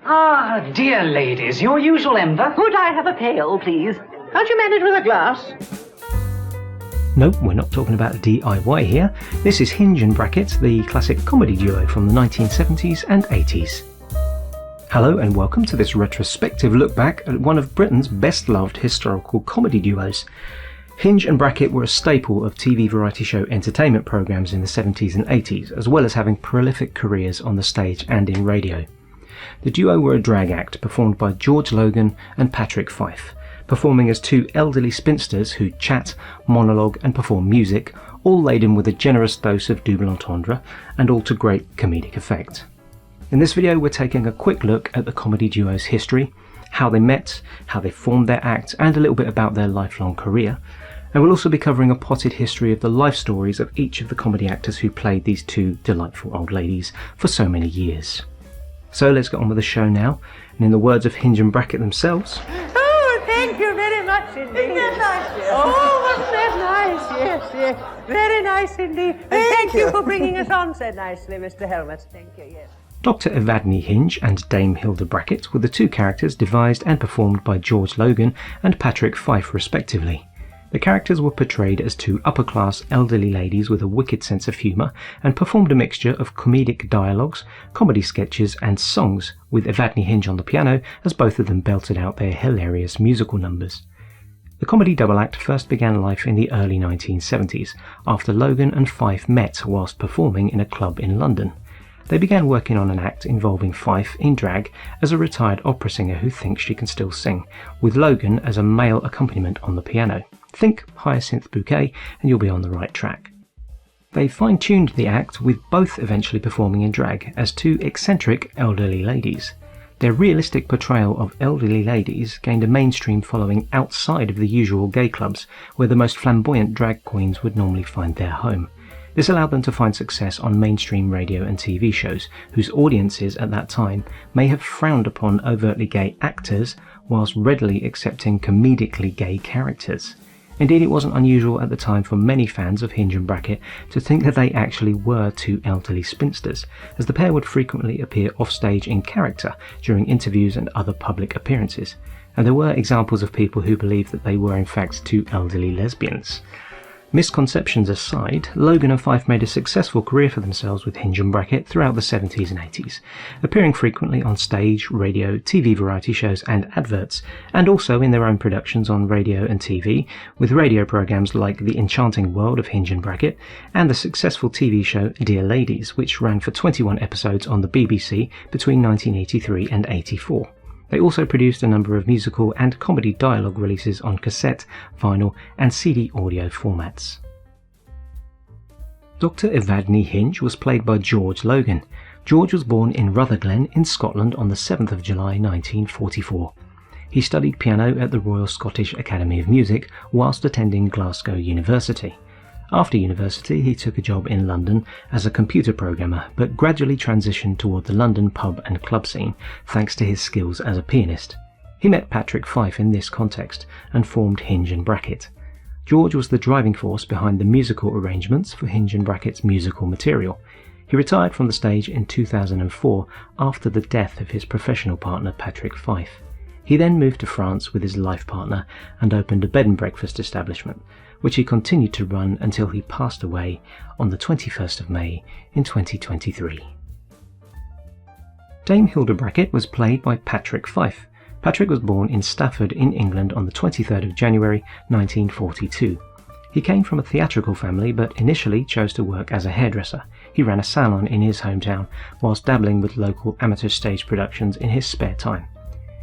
Ah, dear ladies, your usual ember. Could I have a pail, please? Can't you manage with a glass? Nope, we're not talking about DIY here. This is Hinge and Bracket, the classic comedy duo from the 1970s and 80s. Hello and welcome to this retrospective look back at one of Britain's best loved historical comedy duos. Hinge and Bracket were a staple of TV variety show entertainment programmes in the 70s and 80s, as well as having prolific careers on the stage and in radio. The duo were a drag act performed by George Logan and Patrick Fyffe, performing as two elderly spinsters who chat, monologue and perform music, all laden with a generous dose of double entendre and all to great comedic effect. In this video we're taking a quick look at the comedy duo's history, how they met, how they formed their act and a little bit about their lifelong career, and we'll also be covering a potted history of the life stories of each of the comedy actors who played these two delightful old ladies for so many years. So let's get on with the show now, and in the words of Hinge and Bracket themselves... Oh, thank you very much indeed. Isn't that nice? Yes. Oh, wasn't that nice? Yes, yes. Very nice indeed. And thank you for bringing us on so nicely, Mr. Helmut. Thank you, yes. Dr. Evadne Hinge and Dame Hilda Bracket were the two characters devised and performed by George Logan and Patrick Fyffe respectively. The characters were portrayed as two upper-class elderly ladies with a wicked sense of humour and performed a mixture of comedic dialogues, comedy sketches and songs, with Evadne Hinge on the piano as both of them belted out their hilarious musical numbers. The comedy double act first began life in the early 1970s, after Logan and Fyffe met whilst performing in a club in London. They began working on an act involving Fyffe in drag as a retired opera singer who thinks she can still sing, with Logan as a male accompaniment on the piano. Think Hyacinth Bouquet and you'll be on the right track. They fine-tuned the act, with both eventually performing in drag as two eccentric elderly ladies. Their realistic portrayal of elderly ladies gained a mainstream following outside of the usual gay clubs, where the most flamboyant drag queens would normally find their home. This allowed them to find success on mainstream radio and TV shows, whose audiences at that time may have frowned upon overtly gay actors, whilst readily accepting comedically gay characters. Indeed, it wasn't unusual at the time for many fans of Hinge and Bracket to think that they actually were two elderly spinsters, as the pair would frequently appear offstage in character during interviews and other public appearances, and there were examples of people who believed that they were in fact two elderly lesbians. Misconceptions aside, Logan and Fyffe made a successful career for themselves with Hinge and Bracket throughout the 70s and 80s, appearing frequently on stage, radio, TV variety shows and adverts, and also in their own productions on radio and TV, with radio programmes like The Enchanting World of Hinge and Bracket, and the successful TV show Dear Ladies, which ran for 21 episodes on the BBC between 1983 and 84. They also produced a number of musical and comedy dialogue releases on cassette, vinyl and CD audio formats. Dr. Evadne Hinge was played by George Logan. George was born in Rutherglen in Scotland on the 7th of July 1944. He studied piano at the Royal Scottish Academy of Music whilst attending Glasgow University. After university, he took a job in London as a computer programmer, but gradually transitioned toward the London pub and club scene thanks to his skills as a pianist. He met Patrick Fyffe in this context and formed Hinge and Bracket. George was the driving force behind the musical arrangements for Hinge and Bracket's musical material. He retired from the stage in 2004 after the death of his professional partner Patrick Fyffe. He then moved to France with his life partner and opened a bed and breakfast establishment, which he continued to run until he passed away on the 21st of May in 2023. Dame Hilda Bracket was played by Patrick Fyffe. Patrick was born in Stafford in England on the 23rd of January 1942. He came from a theatrical family but initially chose to work as a hairdresser. He ran a salon in his hometown whilst dabbling with local amateur stage productions in his spare time.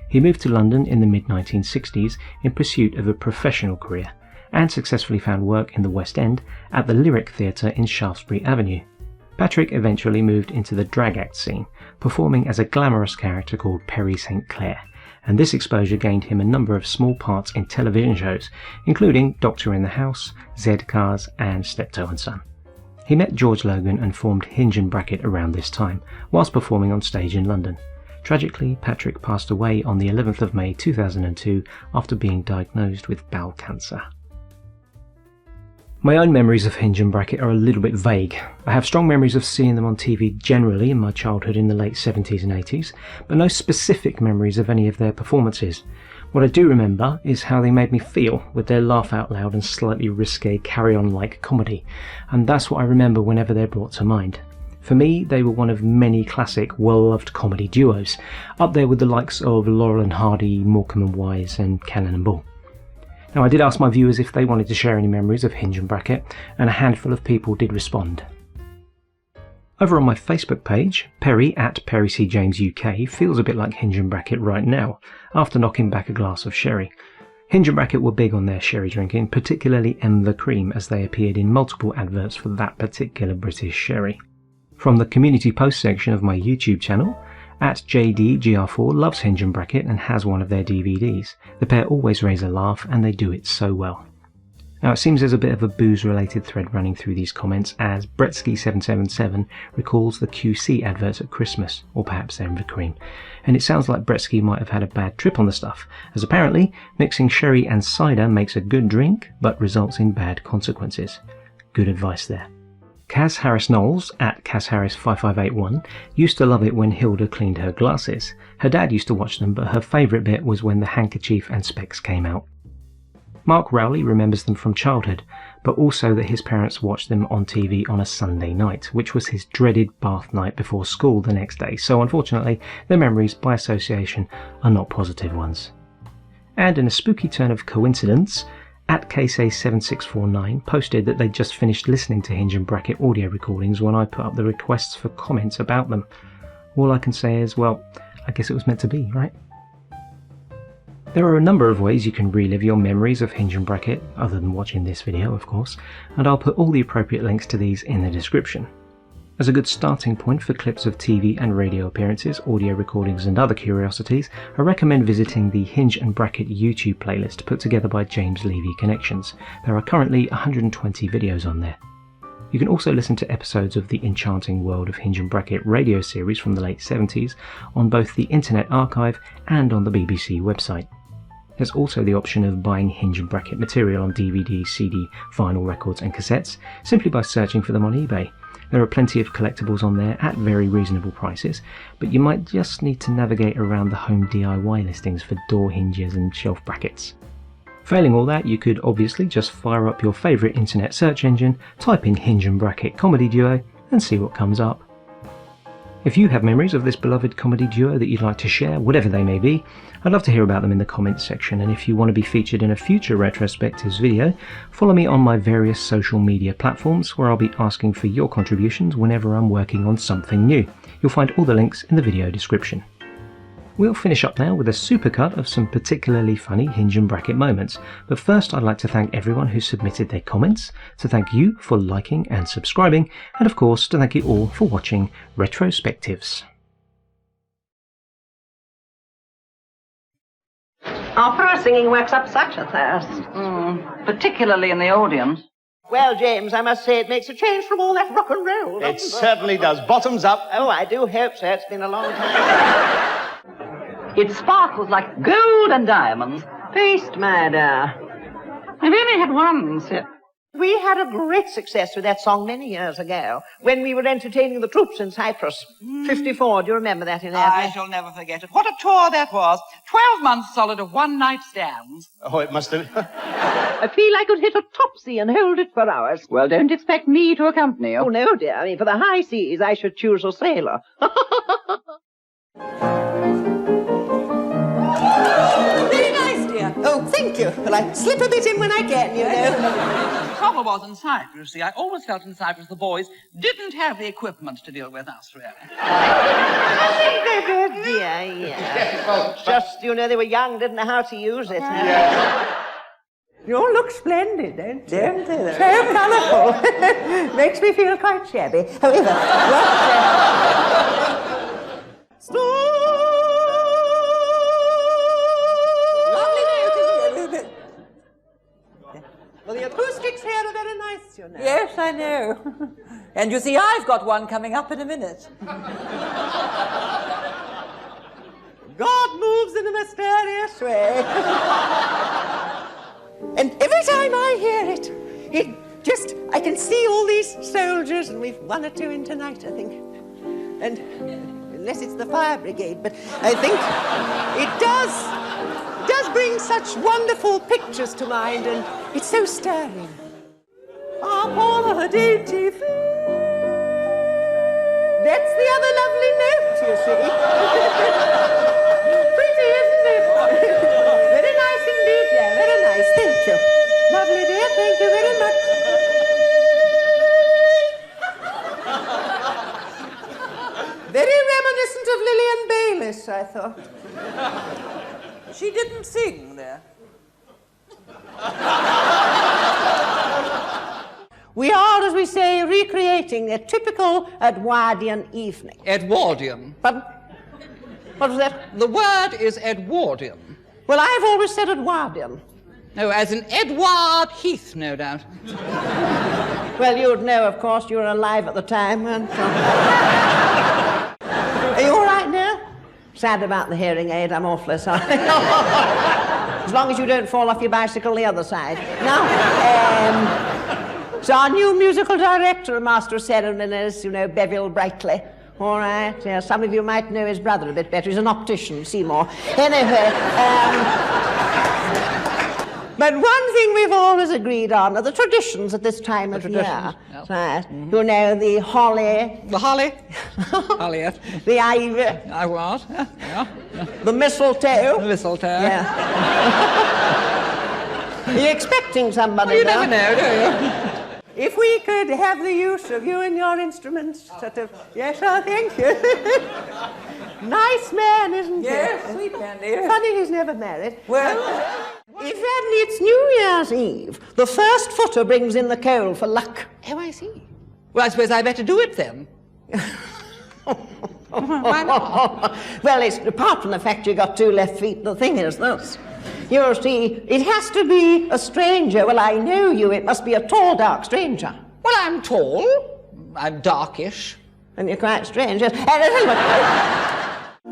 He moved to London in the mid-1960s in pursuit of a professional career, and successfully found work in the West End at the Lyric Theatre in Shaftesbury Avenue. Patrick eventually moved into the drag act scene, performing as a glamorous character called Perry St. Clair, and this exposure gained him a number of small parts in television shows, including Doctor in the House, Z-Cars and Steptoe and Son. He met George Logan and formed Hinge and Bracket around this time, whilst performing on stage in London. Tragically, Patrick passed away on the 11th of May 2002 after being diagnosed with bowel cancer. My own memories of Hinge and Bracket are a little bit vague. I have strong memories of seeing them on TV generally in my childhood in the late 70s and 80s, but no specific memories of any of their performances. What I do remember is how they made me feel with their laugh out loud and slightly risque carry-on-like comedy, and that's what I remember whenever they're brought to mind. For me, they were one of many classic, well-loved comedy duos, up there with the likes of Laurel and Hardy, Morecambe and Wise, and Cannon and Ball. Now, I did ask my viewers if they wanted to share any memories of Hinge and Bracket, and a handful of people did respond. Over on my Facebook page, Perry at Perry C. James UK feels a bit like Hinge and Bracket right now, after knocking back a glass of sherry. Hinge and Bracket were big on their sherry drinking, particularly the Cream, as they appeared in multiple adverts for that particular British sherry. From the community post section of my YouTube channel, at JDGR4 loves Hinge and Bracket and has one of their DVDs. The pair always raise a laugh and they do it so well. Now it seems there's a bit of a booze related thread running through these comments, as Bretsky777 recalls the QC adverts at Christmas, or perhaps they're the Cream, and it sounds like Bretsky might have had a bad trip on the stuff, as apparently mixing sherry and cider makes a good drink but results in bad consequences. Good advice there. Kaz Harris Knowles, at KazHarris5581, used to love it when Hilda cleaned her glasses. Her dad used to watch them, but her favourite bit was when the handkerchief and specs came out. Mark Rowley remembers them from childhood, but also that his parents watched them on TV on a Sunday night, which was his dreaded bath night before school the next day, so unfortunately their memories by association are not positive ones. And in a spooky turn of coincidence, at KSay7649 posted that they'd just finished listening to Hinge and Bracket audio recordings when I put up the requests for comments about them. All I can say is, well, I guess it was meant to be, right? There are a number of ways you can relive your memories of Hinge and Bracket, other than watching this video of course, and I'll put all the appropriate links to these in the description. As a good starting point for clips of TV and radio appearances, audio recordings and other curiosities, I recommend visiting the Hinge and Bracket YouTube playlist put together by James Levy Connections. There are currently 120 videos on there. You can also listen to episodes of the Enchanting World of Hinge and Bracket radio series from the late 70s on both the Internet Archive and on the BBC website. There's also the option of buying Hinge and Bracket material on DVD, CD, vinyl records and cassettes simply by searching for them on eBay. There are plenty of collectibles on there at very reasonable prices, but you might just need to navigate around the home DIY listings for door hinges and shelf brackets. Failing all that, you could obviously just fire up your favourite internet search engine, type in Hinge and Bracket comedy duo and see what comes up. If you have memories of this beloved comedy duo that you'd like to share, whatever they may be, I'd love to hear about them in the comments section, and if you want to be featured in a future retrospectives video, follow me on my various social media platforms where I'll be asking for your contributions whenever I'm working on something new. You'll find all the links in the video description. We'll finish up now with a supercut of some particularly funny Hinge and Bracket moments, but first I'd like to thank everyone who submitted their comments, to thank you for liking and subscribing, and of course to thank you all for watching Retrospectives. Opera singing works up such a thirst, particularly in the audience. Well, James, I must say it makes a change from all that rock and roll. It certainly does. Bottoms up. Oh, I do hope so. It's been a long time. It sparkles like gold and diamonds. Taste, my dear. I've only had one sip. We had a great success with that song many years ago when we were entertaining the troops in Cyprus. 54, do you remember that, Evadne? I shall never forget it. What a tour that was. 12 months solid of one-night stands. Oh, it must have... I feel I could hit a topsy and hold it for hours. Well, don't expect me to accompany you. Oh, no, dear. I mean, for the high seas, I should choose a sailor. Very nice, dear. Oh, thank you. Well, I slip a bit in when I can, you know. The trouble was in Cyprus, you see, I always felt in Cyprus the boys didn't have the equipment to deal with us, really. I think they did, dear, yeah. Just, you know, they were young, didn't know how to use it. Yeah. You all look splendid, don't you? Don't they? So colourful. Makes me feel quite shabby. However, lovely note, isn't it? Well, the acoustics here are very nice, you know. Yes, I know. And you see, I've got one coming up in a minute. God moves in a mysterious way. And every time I hear it, it just can see all these soldiers, and we've one or two in tonight, I think. And unless it's the fire brigade, but I think it does bring such wonderful pictures to mind, and it's so stirring. Upon a dainty feet. That's the other lovely note, you see. Pretty, isn't it? Very nice indeed, dear. Very nice. Thank you. Lovely, dear. Thank you very much. Very reminiscent of Lillian Bayliss, I thought. She didn't sing there. We are, as we say, recreating a typical Edwardian evening. Edwardian. Pardon? What was that? The word is Edwardian. Well, I've always said Edwardian. No, as in Edward Heath, no doubt. Well, you'd know, of course, you were alive at the time, weren't you? Are you all right now? Sad about the hearing aid, I'm awfully sorry. As long as you don't fall off your bicycle the other side. Now, so our new musical director and master of ceremonies, you know, Bevill Brightly. All right, yeah, some of you might know his brother a bit better. He's an optician, Seymour. Anyway, but one thing we've always agreed on are the traditions at this time of year. Yep. Right. Mm-hmm. You know, the holly. The holly? Holly, yes. The ivy. I was, yeah. The mistletoe. The mistletoe. Yeah. Are you expecting somebody? Well, you now? never know, do you? If we could have the use of you and your instruments, sort of. Yes, oh, thank you. Nice man, isn't he? Yes, sweet man, dear. Funny he's never married. Well, Evadne, it's New Year's Eve. The first footer brings in the coal for luck. Oh, I see. Well, I suppose I better do it then. Why not? Well, it's apart from the fact you got two left feet, the thing is this. You see, it has to be a stranger. Well, I know you. It must be a tall, dark stranger. Well, I'm tall. I'm darkish. And you're quite strange, yes.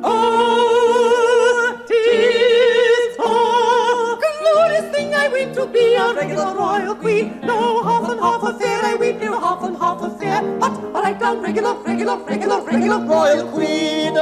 Oh, 'tis a glorious thing I ween to be a regular royal queen. No half and half affair, I ween no half and half affair. But I done regular royal queen.